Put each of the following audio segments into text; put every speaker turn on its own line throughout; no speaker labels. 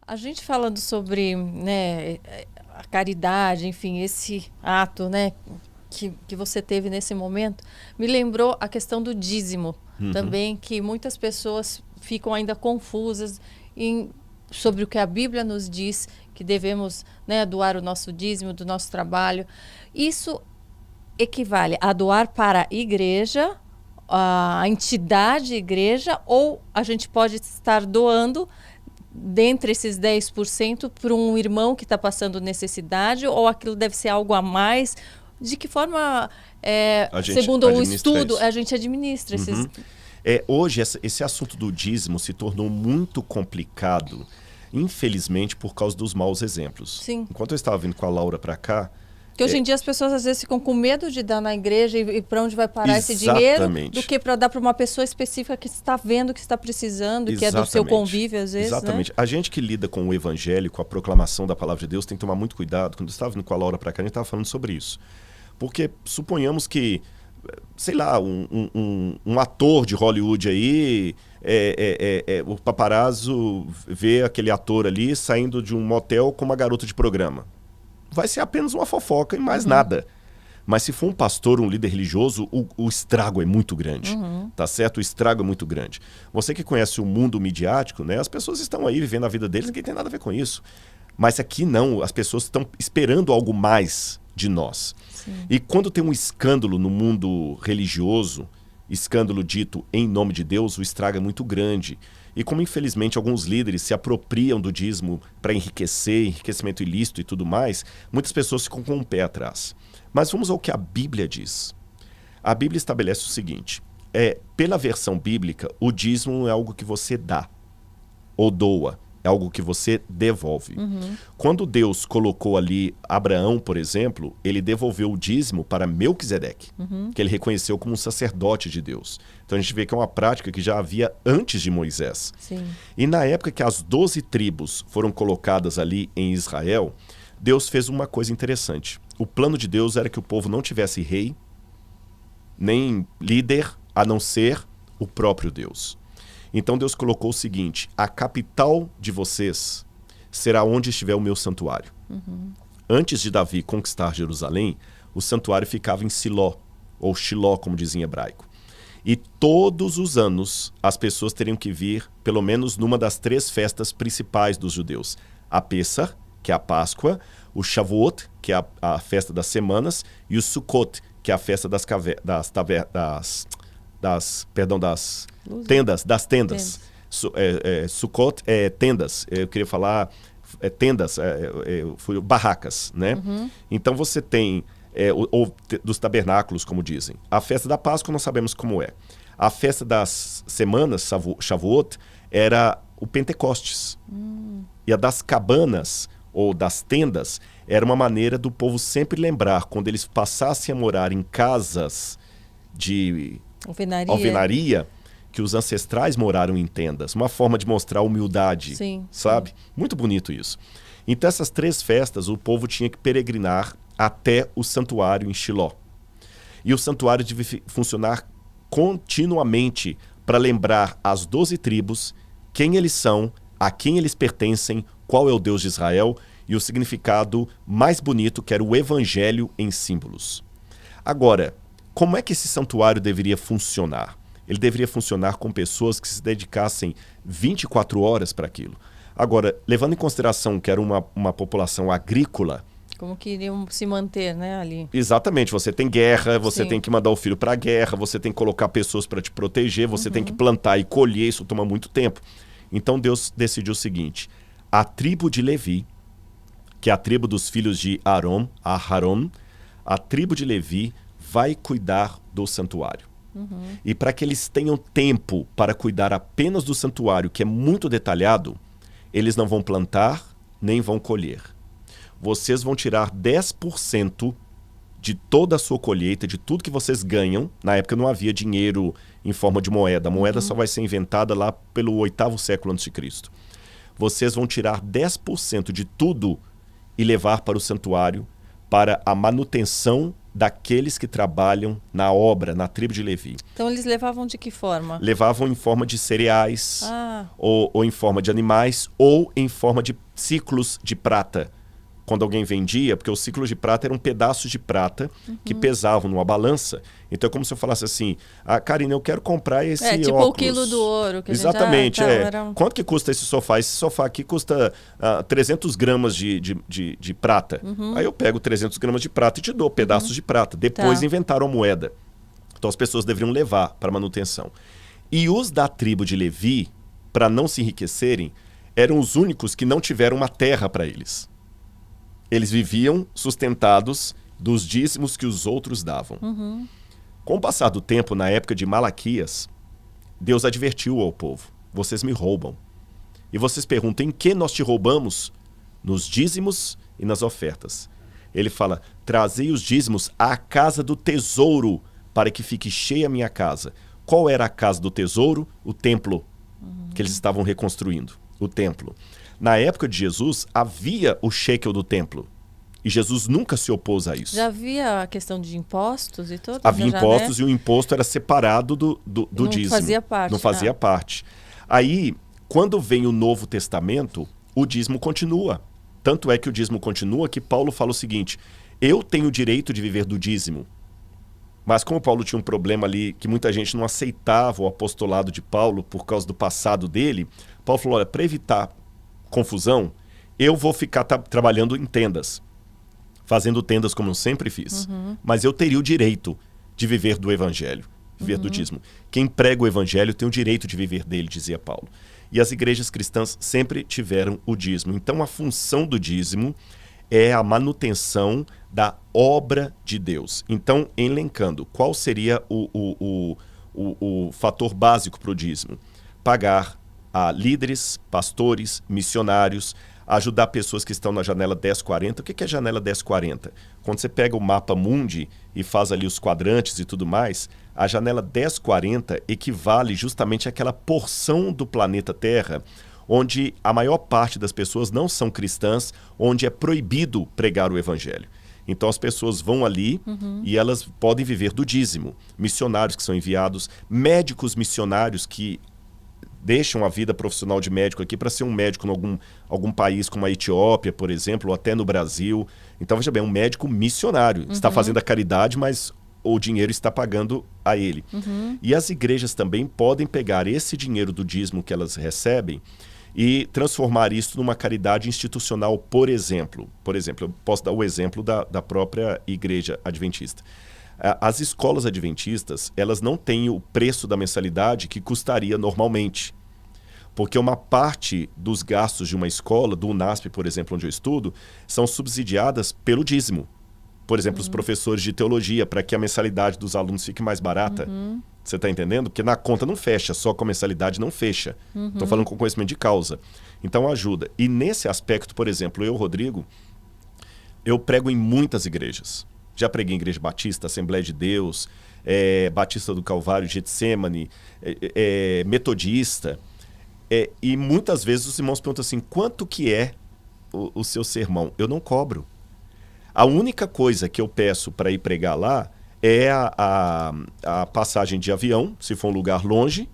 A gente falando sobre, né, a caridade, enfim, esse ato, né, que você teve nesse momento, me lembrou a questão do dízimo também, que muitas pessoas ficam ainda confusas sobre o que a Bíblia nos diz, que devemos, né, doar o nosso dízimo do nosso trabalho. Isso equivale a doar para a igreja, a entidade igreja, ou a gente pode estar doando dentre esses 10% para um irmão que está passando necessidade, ou aquilo deve ser algo a mais? De que forma, segundo o estudo,
isso.
a gente administra esses...
Hoje, esse assunto do dízimo se tornou muito complicado, infelizmente, por causa dos maus exemplos.
Sim.
Enquanto eu estava vindo com a Laura para cá...
Porque hoje em dia as pessoas às vezes ficam com medo de dar na igreja e para onde vai parar esse dinheiro, do que para dar para uma pessoa específica que está vendo, que está precisando, que é do seu convívio às vezes.
Exatamente.
Né?
A gente que lida com o evangelho, com a proclamação da palavra de Deus, tem que tomar muito cuidado. Quando eu estava vindo com a Laura para cá, a gente estava falando sobre isso. Porque suponhamos que, sei lá, um ator de Hollywood aí, o paparazzo vê aquele ator ali saindo de um motel com uma garota de programa. Vai ser apenas uma fofoca e mais nada. Mas se for um pastor, um líder religioso, o estrago é muito grande, tá certo? O estrago é muito grande. Você que conhece o mundo midiático, né? As pessoas estão aí vivendo a vida deles, ninguém tem nada a ver com isso. Mas aqui não, as pessoas estão esperando algo mais de nós.
Sim.
E quando tem um escândalo no mundo religioso, escândalo dito em nome de Deus, o estrago é muito grande. E como infelizmente alguns líderes se apropriam do dízimo para enriquecimento ilícito e tudo mais, muitas pessoas ficam com um pé atrás. Mas vamos ao que a Bíblia diz. A Bíblia estabelece o seguinte, pela versão bíblica, o dízimo não é algo que você dá ou doa, é algo que você devolve. Quando Deus colocou ali Abraão, por exemplo, ele devolveu o dízimo para Melquisedeque, que ele reconheceu como um sacerdote de Deus. Então a gente vê que é uma prática que já havia antes de Moisés.
Sim.
E na época que as 12 tribos foram colocadas ali em Israel, Deus fez uma coisa interessante. O plano de Deus era que o povo não tivesse rei, nem líder, a não ser o próprio Deus. Então Deus colocou o seguinte, a capital de vocês será onde estiver o meu santuário. Antes de Davi conquistar Jerusalém, o santuário ficava em Siló, ou Shiló, como dizia em hebraico. E todos os anos as pessoas teriam que vir, pelo menos numa das 3 festas principais dos judeus. A Pessah, que é a Páscoa, o Shavuot, que é a festa das semanas, e o Sukkot, que é a festa das tendas. Sukkot é tendas. Eu queria falar tendas, barracas, né? Então você tem, ou dos tabernáculos, como dizem. A festa da Páscoa nós sabemos como é. A festa das semanas, Shavuot, era o Pentecostes. E a das cabanas, ou das tendas, era uma maneira do povo sempre lembrar, quando eles passassem a morar em casas de alvenaria, que os ancestrais moraram em tendas. Uma forma de mostrar humildade,
sim,
sabe?
Sim.
Muito bonito isso. Então essas 3 festas, o povo tinha que peregrinar até o santuário em Shiló. E o santuário devia funcionar continuamente para lembrar as 12 tribos quem eles são, a quem eles pertencem, qual é o Deus de Israel e o significado mais bonito, que era o evangelho em símbolos. Agora, como é que esse santuário deveria funcionar? Ele deveria funcionar com pessoas que se dedicassem 24 horas para aquilo. Agora, levando em consideração que era uma população agrícola...
Como que iriam se manter, né, ali?
Exatamente. Você tem guerra, você
Sim.
tem que mandar o filho para a guerra, você tem que colocar pessoas para te proteger, você tem que plantar e colher, isso toma muito tempo. Então Deus decidiu o seguinte, a tribo de Levi, que é a tribo dos filhos de Aharon, a tribo de Levi vai cuidar do santuário. E para que eles tenham tempo para cuidar apenas do santuário, que é muito detalhado, eles não vão plantar nem vão colher. Vocês vão tirar 10% de toda a sua colheita, de tudo que vocês ganham. Na época não havia dinheiro em forma de moeda. A moeda só vai ser inventada lá pelo 8º século a.C. Vocês vão tirar 10% de tudo e levar para o santuário para a manutenção daqueles que trabalham na obra, na tribo de Levi.
Então eles levavam de que forma?
Levavam em forma de cereais, ou em forma de animais, ou em forma de ciclos de prata. Quando alguém vendia, porque os ciclos de prata eram pedaços de prata que pesavam numa balança. Então é como se eu falasse assim, Karina, eu quero comprar esse
tipo
óculos.
o quilo do ouro. Que
Exatamente,
a gente
Quanto que custa esse sofá? Esse sofá aqui custa 300 gramas de prata. Aí eu pego 300 gramas de prata e te dou pedaços de prata. Depois inventaram a moeda. Então as pessoas deveriam levar para manutenção. E os da tribo de Levi, para não se enriquecerem, eram os únicos que não tiveram uma terra para eles. Eles viviam sustentados dos dízimos que os outros davam. Com o passar do tempo, na época de Malaquias, Deus advertiu ao povo: vocês me roubam. E vocês perguntam, em que nós te roubamos? Nos dízimos e nas ofertas. Ele fala, trazei os dízimos à casa do tesouro, para que fique cheia a minha casa. Qual era a casa do tesouro? O templo, que eles estavam reconstruindo, o templo. Na época de Jesus, havia o shekel do templo. E Jesus nunca se opôs a isso.
Já havia a questão de impostos e tudo?
Havia impostos, e o imposto era separado do dízimo.
Não fazia parte.
Não fazia parte. Aí, quando vem o Novo Testamento, o dízimo continua. Tanto é que o dízimo continua que Paulo fala o seguinte, eu tenho o direito de viver do dízimo. Mas como Paulo tinha um problema ali, que muita gente não aceitava o apostolado de Paulo por causa do passado dele, Paulo falou, olha, para evitar confusão, eu vou ficar trabalhando em tendas, fazendo tendas como eu sempre fiz, mas eu teria o direito de viver do evangelho, viver do dízimo. Quem prega o evangelho tem o direito de viver dele, dizia Paulo. E as igrejas cristãs sempre tiveram o dízimo. Então a função do dízimo é a manutenção da obra de Deus. Então, elencando, qual seria o fator básico para o dízimo? Pagar a líderes, pastores, missionários, ajudar pessoas que estão na janela 1040. O que é a janela 1040? Quando você pega o mapa mundi e faz ali os quadrantes e tudo mais, a janela 1040 equivale justamente àquela porção do planeta Terra onde a maior parte das pessoas não são cristãs, onde é proibido pregar o evangelho. Então as pessoas vão ali e elas podem viver do dízimo. Missionários que são enviados, médicos missionários que deixam a vida profissional de médico aqui para ser um médico em algum país como a Etiópia, por exemplo, ou até no Brasil. Então, veja bem, um médico missionário. Está fazendo a caridade, mas o dinheiro está pagando a ele. E as igrejas também podem pegar esse dinheiro do dízimo que elas recebem e transformar isso numa caridade institucional, por exemplo. Por exemplo, eu posso dar o exemplo da própria igreja adventista. As escolas adventistas, elas não têm o preço da mensalidade que custaria normalmente. Porque uma parte dos gastos de uma escola, do UNASP, por exemplo, onde eu estudo, são subsidiadas pelo dízimo. Por exemplo, os professores de teologia, para que a mensalidade dos alunos fique mais barata. Você está entendendo? Porque na conta não fecha, só com a mensalidade não fecha. Estou falando com conhecimento de causa. Então ajuda. E nesse aspecto, por exemplo, eu, Rodrigo, eu prego em muitas igrejas. Já preguei em Igreja Batista, Assembleia de Deus, Batista do Calvário, Getsemane, Metodista. E muitas vezes os irmãos perguntam assim, quanto que é o seu sermão? Eu não cobro. A única coisa que eu peço para ir pregar lá é a passagem de avião, se for um lugar longe,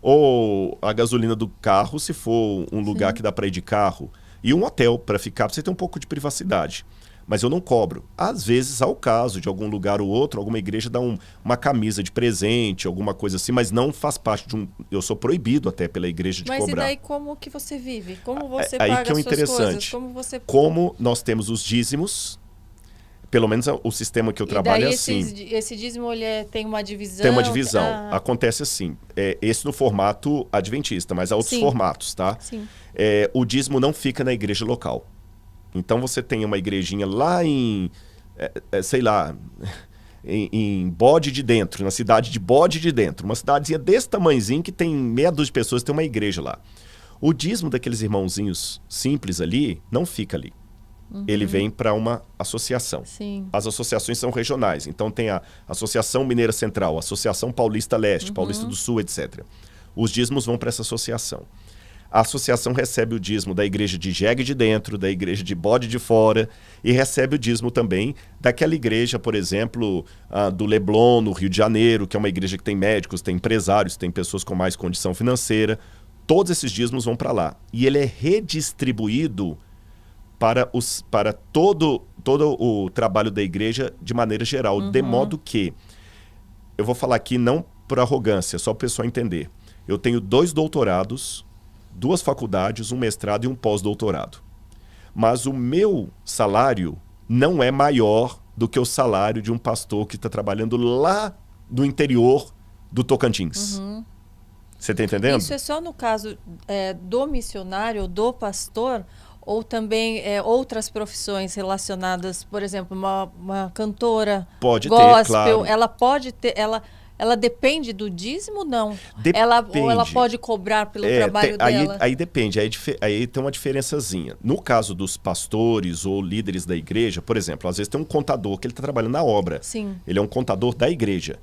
ou a gasolina do carro, se for um lugar que dá para ir de carro, e um hotel para ficar, para você ter um pouco de privacidade. Mas eu não cobro. Às vezes, ao caso de algum lugar ou outro, alguma igreja dá uma camisa de presente, alguma coisa assim, mas não faz parte de eu sou proibido até pela igreja de cobrar. Mas
e daí como que você vive? Como você paga
aí que é o
as suas
interessante.
coisas?
Como nós temos os dízimos, pelo menos o sistema que eu trabalho é assim.
Esse dízimo ele tem uma divisão?
Tem uma divisão. Acontece assim. Esse no formato adventista, mas há outros formatos, tá?
Sim.
O dízimo não fica na igreja local. Então você tem uma igrejinha lá em Bode de Dentro, na cidade de Bode de Dentro. Uma cidadezinha desse tamanhozinho que tem meia dúzia de pessoas, tem uma igreja lá. O dízimo daqueles irmãozinhos simples ali não fica ali. Ele vem para uma associação.
Sim.
As associações são regionais. Então tem a Associação Mineira Central, a Associação Paulista Leste, Paulista do Sul, etc. Os dízimos vão para essa associação. A associação recebe o dízimo da igreja de Jegue de dentro, da igreja de Bode de fora, e recebe o dízimo também daquela igreja, por exemplo, do Leblon, no Rio de Janeiro, que é uma igreja que tem médicos, tem empresários, tem pessoas com mais condição financeira. Todos esses dízimos vão para lá. E ele é redistribuído para todo o trabalho da igreja de maneira geral, de modo que, eu vou falar aqui não por arrogância, só para o pessoal entender. Eu tenho 2 doutorados, 2 faculdades, um mestrado e um pós-doutorado. Mas o meu salário não é maior do que o salário de um pastor que está trabalhando lá no interior do Tocantins. Você está entendendo?
Isso é só no caso do missionário, do pastor, ou também outras profissões relacionadas, por exemplo, uma cantora
pode
gospel,
ter, claro.
ela pode ter, ela depende do dízimo, não?
Depende.
Ou ela pode cobrar pelo trabalho dela?
Aí depende, aí tem uma diferençazinha. No caso dos pastores ou líderes da igreja, por exemplo, às vezes tem um contador que ele está trabalhando na obra.
Sim.
Ele é um contador da igreja,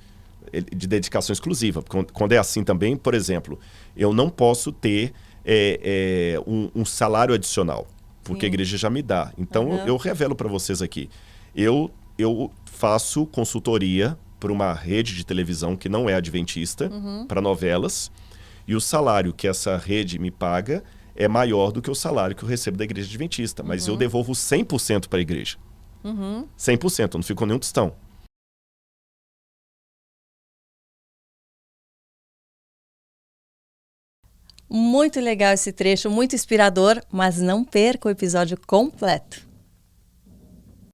de dedicação exclusiva. Quando é assim também, por exemplo, eu não posso ter um salário adicional, porque a igreja já me dá. Então, eu revelo para vocês aqui. Eu faço consultoria para uma rede de televisão que não é adventista, para novelas, e o salário que essa rede me paga é maior do que o salário que eu recebo da igreja adventista, mas eu devolvo 100% para a igreja. 100%, não ficou nenhum tostão.
Muito legal esse trecho, muito inspirador, mas não perca o episódio completo.